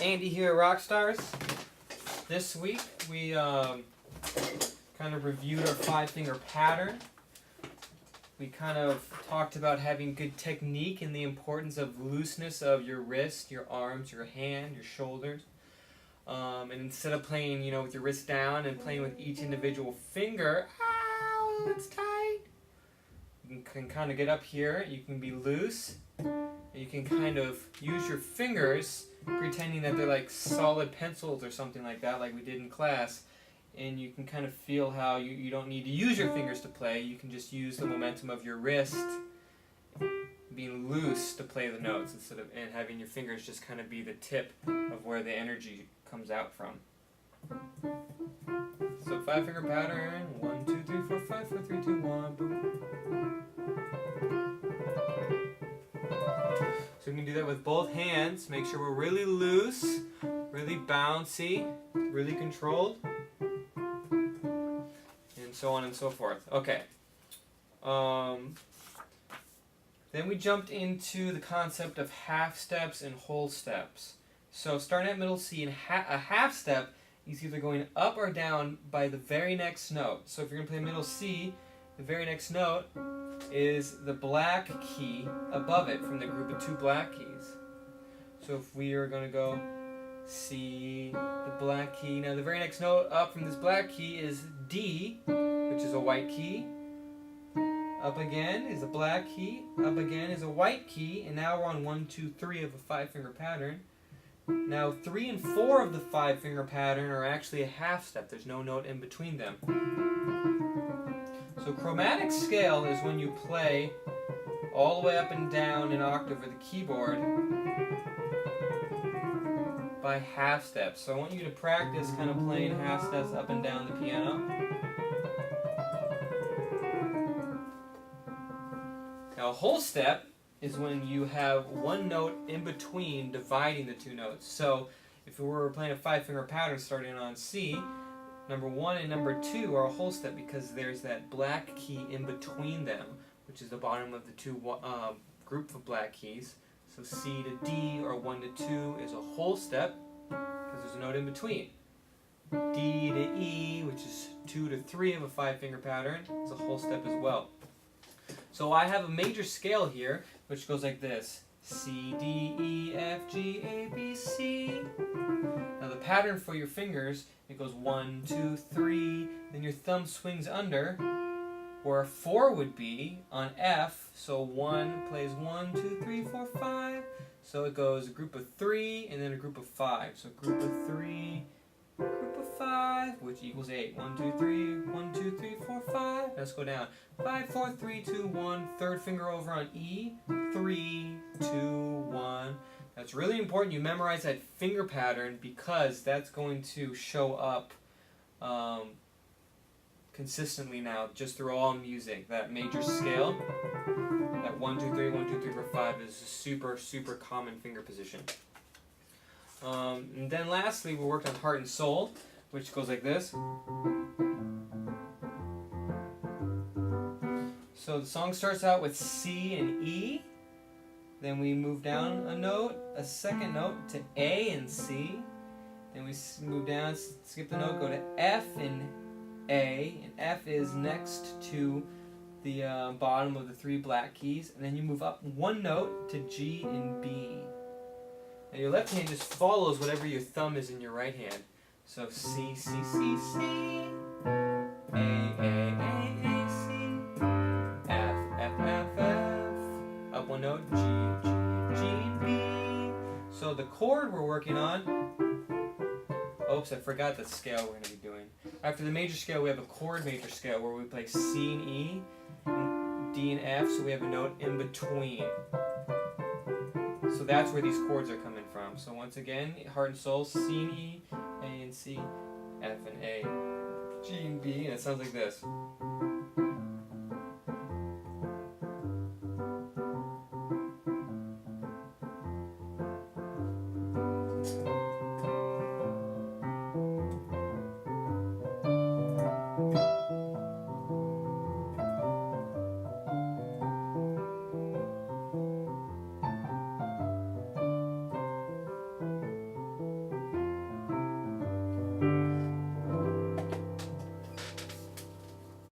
Andy here at Rockstars. This week we kind of reviewed our 5-finger pattern. We kind of talked about having good technique and the importance of looseness of your wrist, your arms, your hand, your shoulders. And instead of playing, with your wrist down and playing with each individual finger, ow, it's tight. You can kind of get up here. You can be loose. You can kind of use your fingers, pretending that they're like solid pencils or something like that, like we did in class. And you can kind of feel how you don't need to use your fingers to play. You can just use the momentum of your wrist, being loose to play the notes and having your fingers just kind of be the tip of where the energy comes out from. So 5-finger pattern, 1, 2, 3, 4, 5, 4, 3, 2, 1, boom. So we can do that with both hands. Make sure we're really loose, really bouncy, really controlled, and so on and so forth. Okay. Then we jumped into the concept of half steps and whole steps. So starting at middle C, a half step is either going up or down by the very next note. So if you're going to play middle C, the very next note is the black key above it from the group of 2 black keys. So if we are going to go C, the black key. Now the very next note up from this black key is D, which is a white key. Up again is a black key. Up again is a white key. And now we're on 1, 2, 3 of a 5-finger pattern. Now 3 and 4 of the 5-finger pattern are actually a half step. There's no note in between them. So chromatic scale is when you play all the way up and down an octave of the keyboard by half steps. So I want you to practice kind of playing half steps up and down the piano. Now a whole step is when you have one note in between dividing the 2 notes. So if we were playing a 5-finger pattern starting on C, number 1 and number 2 are a whole step because there's that black key in between them, which is the bottom of the 2 group of black keys. So C to D or 1 to 2 is a whole step because there's a note in between. D to E, which is 2 to 3 of a 5-finger pattern, is a whole step as well. So I have a major scale here, which goes like this. C, D, E, F, G, A, B, C. Now the pattern for your fingers, it goes 1, 2, 3, then your thumb swings under, where 4 would be on F, so 1 plays 1, 2, 3, 4, 5. So it goes a group of 3 and then a group of 5. So group of 3, group of 5, which equals 8. 1, 2, 3, 1, 2, 3, 4, 5. Let's go down. 5, 4, 3, 2, 1. Third finger over on E. 3, 2, 1. That's really important. You memorize that finger pattern because that's going to show up consistently now just through all music. That major scale, that 1, 2, 3, 1, 2, 3, 4, 5 is a super, super common finger position. And then lastly, we worked on heart and soul, which goes like this. So the song starts out with C and E. Then we move down a note, a second note to A and C. Then we move down, skip the note, go to F and A. And F is next to the bottom of the 3 black keys. And then you move up 1 note to G and B. Now your left hand just follows whatever your thumb is in your right hand. So C, C, C, C. A, A, C. F, F, F, F. Up 1 note, G, G, B. So the chord we're working on, oops, I forgot the scale we're going to be doing. After the major scale, we have a chord major scale where we play C and E, and D and F, so we have a note in between. So that's where these chords are coming from. So once again, heart and soul, C and E, A and C, F and A, G and B, and it sounds like this.